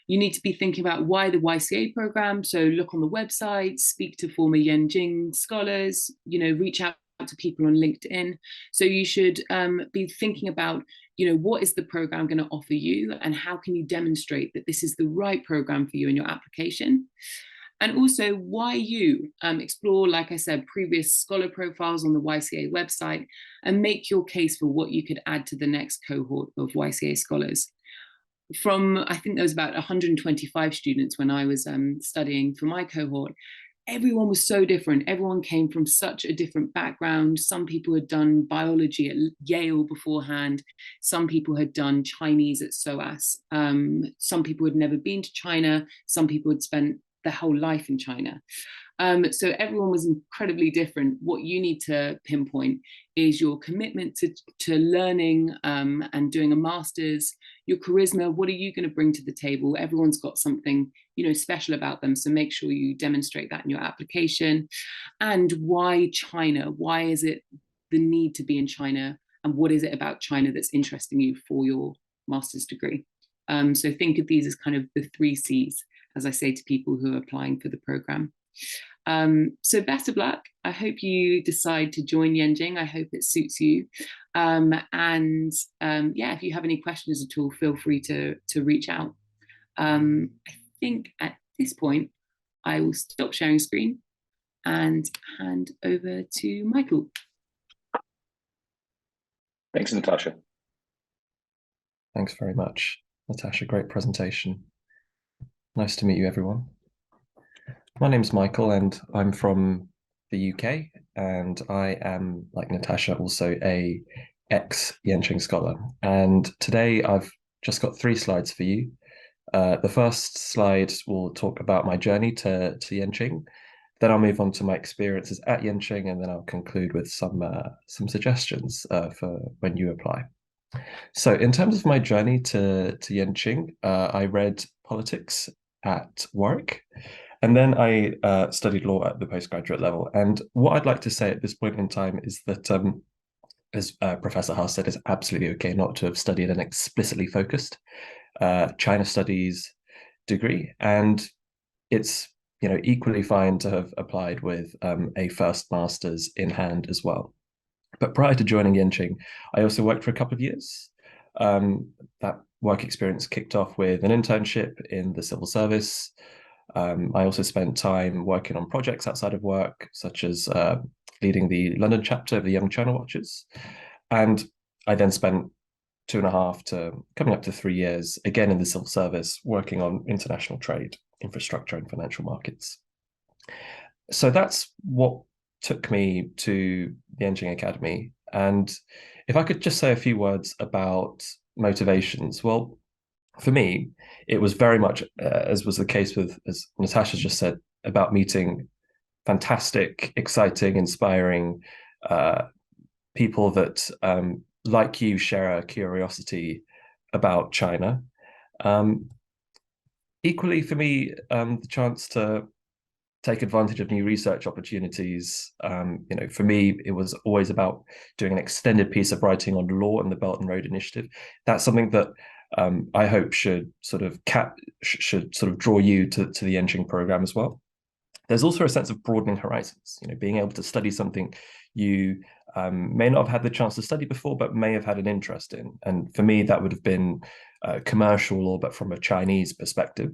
You need to be thinking about why the YCA program. So look on the website, speak to former Yenching scholars, reach out to people on LinkedIn. So you should be thinking about, what is the program going to offer you and how can you demonstrate that this is the right program for you in your application? And also why you explore, like I said, previous scholar profiles on the YCA website and make your case for what you could add to the next cohort of YCA scholars. I think there was about 125 students when I was studying for my cohort. Everyone was so different. Everyone came from such a different background. Some people had done biology at Yale beforehand. Some people had done Chinese at SOAS. Some people had never been to China. Some people had spent their whole life in China. So everyone was incredibly different. What you need to pinpoint is your commitment to learning and doing a master's, your charisma. What are you going to bring to the table? Everyone's got something, special about them. So make sure you demonstrate that in your application. And why China? Why is it the need to be in China? And what is it about China that's interesting you for your master's degree? So think of these as kind of the 3 C's, as I say to people who are applying for the program. So best of luck. I hope you decide to join Yenching. I hope it suits you. If you have any questions at all, feel free to reach out. I think at this point, I will stop sharing screen and hand over to Michael. Thanks, Natasha. Thanks very much, Natasha. Great presentation. Nice to meet you, everyone. My name's Michael, and I'm from the UK, and I am, like Natasha, also a ex-Yenching scholar. And today I've just got 3 slides for you. The first slide will talk about my journey to Yenching. Then I'll move on to my experiences at Yenching, and then I'll conclude with some suggestions for when you apply. So in terms of my journey to Yenching, I read politics at Warwick, and then I studied law at the postgraduate level. And what I'd like to say at this point in time is that, as Professor Haas said, it's absolutely okay not to have studied an explicitly focused China studies degree. And it's equally fine to have applied with a first master's in hand as well. But prior to joining Yenching, I also worked for a couple of years. That work experience kicked off with an internship in the civil service. I also spent time working on projects outside of work, such as leading the London chapter of the Young China Watchers. And I then spent 2.5 to coming up to 3 years, again in the civil service, working on international trade, infrastructure, and financial markets. So that's what took me to the Yenching Academy. And if I could just say a few words about motivations, well, for me, it was very much, as was the case with, as Natasha just said, about meeting fantastic, exciting, inspiring people that, like you, share a curiosity about China. Equally, for me, the chance to take advantage of new research opportunities. For me, it was always about doing an extended piece of writing on law and the Belt and Road Initiative. That's something that I hope should sort of draw you to the Yenching program as well. There's also a sense of broadening horizons, being able to study something you may not have had the chance to study before, but may have had an interest in. And for me, that would have been commercial law, but from a Chinese perspective.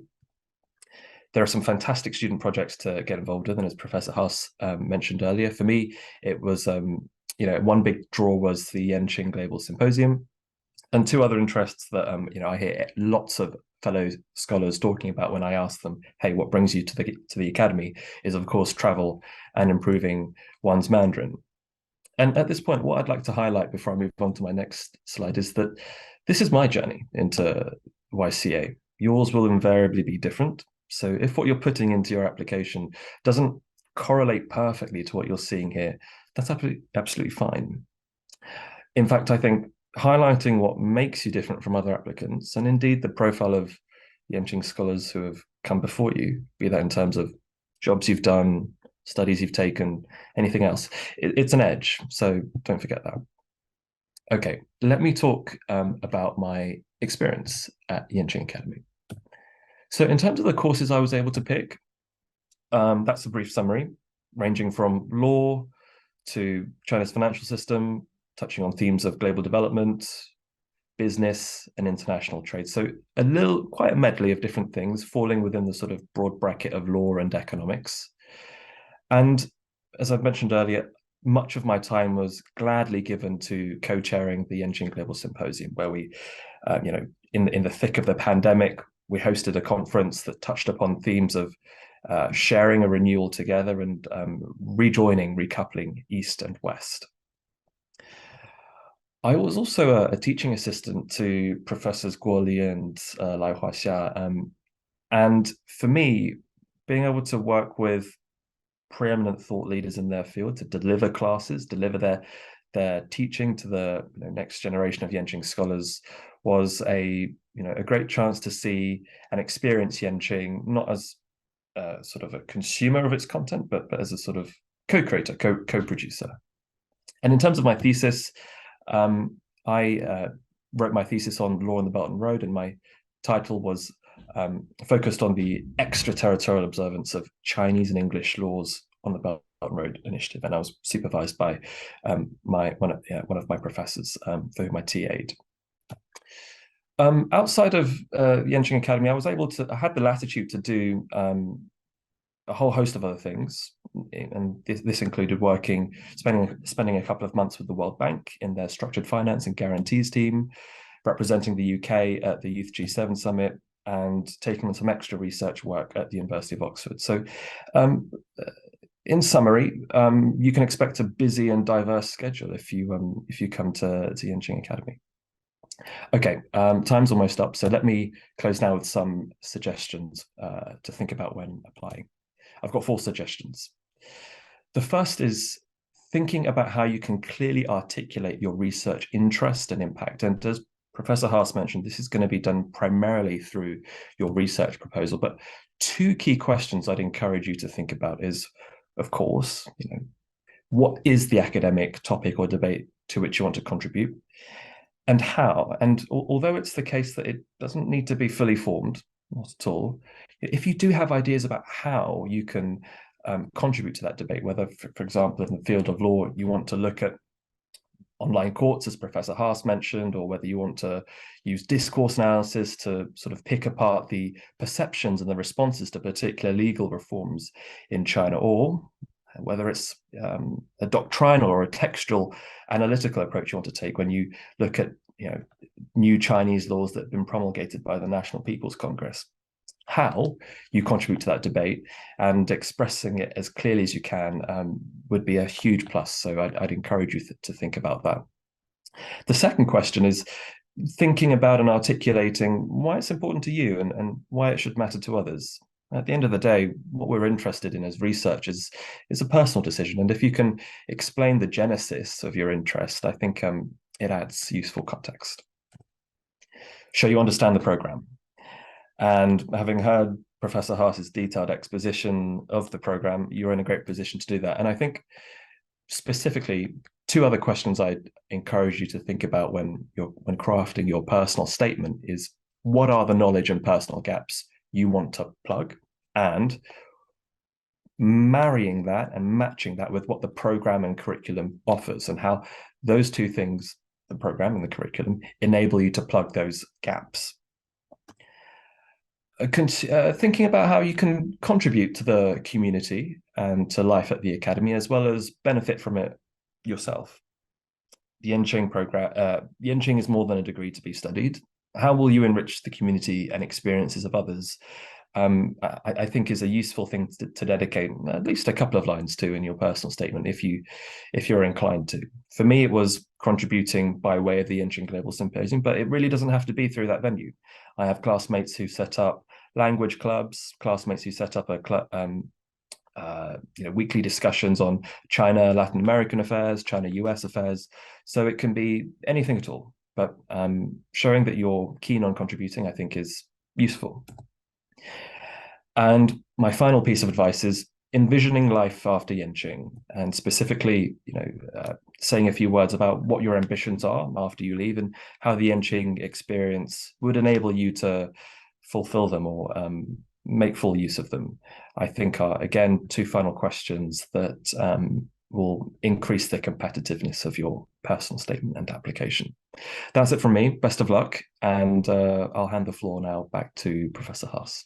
There are some fantastic student projects to get involved in, and as Professor Haas mentioned earlier, for me, it was, one big draw was the Yenching Global Symposium, and two other interests that, I hear lots of fellow scholars talking about when I ask them, hey, what brings you to the academy, is of course travel and improving one's Mandarin. And at this point, what I'd like to highlight before I move on to my next slide is that this is my journey into YCA. Yours will invariably be different. So if what you're putting into your application doesn't correlate perfectly to what you're seeing here, that's absolutely fine. In fact, I think highlighting what makes you different from other applicants, and indeed the profile of Yenching scholars who have come before you, be that in terms of jobs you've done, studies you've taken, anything else, it's an edge. So don't forget that. Okay, let me talk about my experience at Yenching Academy. So in terms of the courses I was able to pick, that's a brief summary, ranging from law to China's financial system, touching on themes of global development, business, and international trade. So quite a medley of different things falling within the sort of broad bracket of law and economics. And as I've mentioned earlier, much of my time was gladly given to co-chairing the Yenching Global Symposium, where we, in the thick of the pandemic, we hosted a conference that touched upon themes of sharing a renewal together and recoupling East and West. I was also a teaching assistant to Professors Guo Li and Lai Huaxia. And for me, being able to work with preeminent thought leaders in their field to deliver classes, deliver their teaching to the next generation of Yenching scholars was a great chance to see and experience Yenching not as sort of a consumer of its content, but as a sort of co-creator, co-producer. And in terms of my thesis, I wrote my thesis on law on the Belt and Road, and my title was focused on the extraterritorial observance of Chinese and English laws on the Belt and Road Initiative, and I was supervised by one of my professors for whom I TA'd. Outside of the Yenching Academy, I had the latitude to do a whole host of other things, and this included spending a couple of months with the World Bank in their structured finance and guarantees team, representing the UK at the Youth G7 Summit, and taking on some extra research work at the University of Oxford. So in summary, you can expect a busy and diverse schedule if you come to Yenching Academy. Okay, time's almost up, so let me close now with some suggestions to think about when applying. I've got 4 suggestions. The first is thinking about how you can clearly articulate your research interest and impact. And as Professor Haas mentioned, this is going to be done primarily through your research proposal. But 2 key questions I'd encourage you to think about is, of course, what is the academic topic or debate to which you want to contribute, and how? And although it's the case that it doesn't need to be fully formed, not at all, if you do have ideas about how you can contribute to that debate, whether, for example, in the field of law, you want to look at online courts, as Professor Haas mentioned, or whether you want to use discourse analysis to sort of pick apart the perceptions and the responses to particular legal reforms in China, or whether it's a doctrinal or a textual analytical approach you want to take when you look at new Chinese laws that have been promulgated by the National People's Congress. How you contribute to that debate and expressing it as clearly as you can would be a huge plus. So I'd encourage you to think about that. The second question is thinking about and articulating why it's important to you and why it should matter to others. At the end of the day, what we're interested in as researchers is a personal decision. And if you can explain the genesis of your interest, I think it adds useful context. Show you understand the program. And having heard Professor Haas's detailed exposition of the program, you're in a great position to do that. And I think specifically 2 other questions I'd encourage you to think about when crafting your personal statement is, what are the knowledge and personal gaps you want to plug, and marrying that and matching that with what the program and curriculum offers, and how those 2 things, the program and the curriculum, enable you to plug those gaps. thinking about how you can contribute to the community and to life at the academy, as well as benefit from it yourself. The Yenching program, Yenching is more than a degree to be studied. How will you enrich the community and experiences of others? I think is a useful thing to dedicate at least a couple of lines to in your personal statement, if you're inclined to. For me, it was contributing by way of the Yenching Global Symposium, but it really doesn't have to be through that venue. I have classmates who set up language clubs, classmates who set up a club, weekly discussions on China, Latin American affairs, China, US affairs. So it can be anything at all. But showing that you're keen on contributing, I think, is useful. And my final piece of advice is envisioning life after Yenching, and specifically, saying a few words about what your ambitions are after you leave and how the Yenching experience would enable you to fulfill them or make full use of them. I think are, again, two final questions that will increase the competitiveness of your personal statement and application. That's it from me. Best of luck. And I'll hand the floor now back to Professor Haas.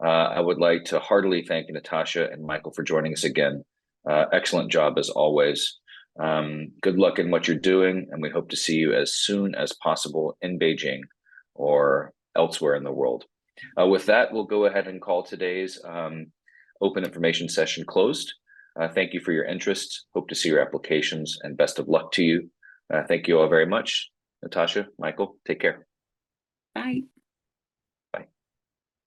I would like to heartily thank Natasha and Michael for joining us again. Excellent job as always. Good luck in what you're doing, and we hope to see you as soon as possible in Beijing or elsewhere in the world. With that, we'll go ahead and call today's open information session closed. Thank you for your interest. Hope to see your applications, and best of luck to you. Thank you all very much. Natasha, Michael, take care. Bye.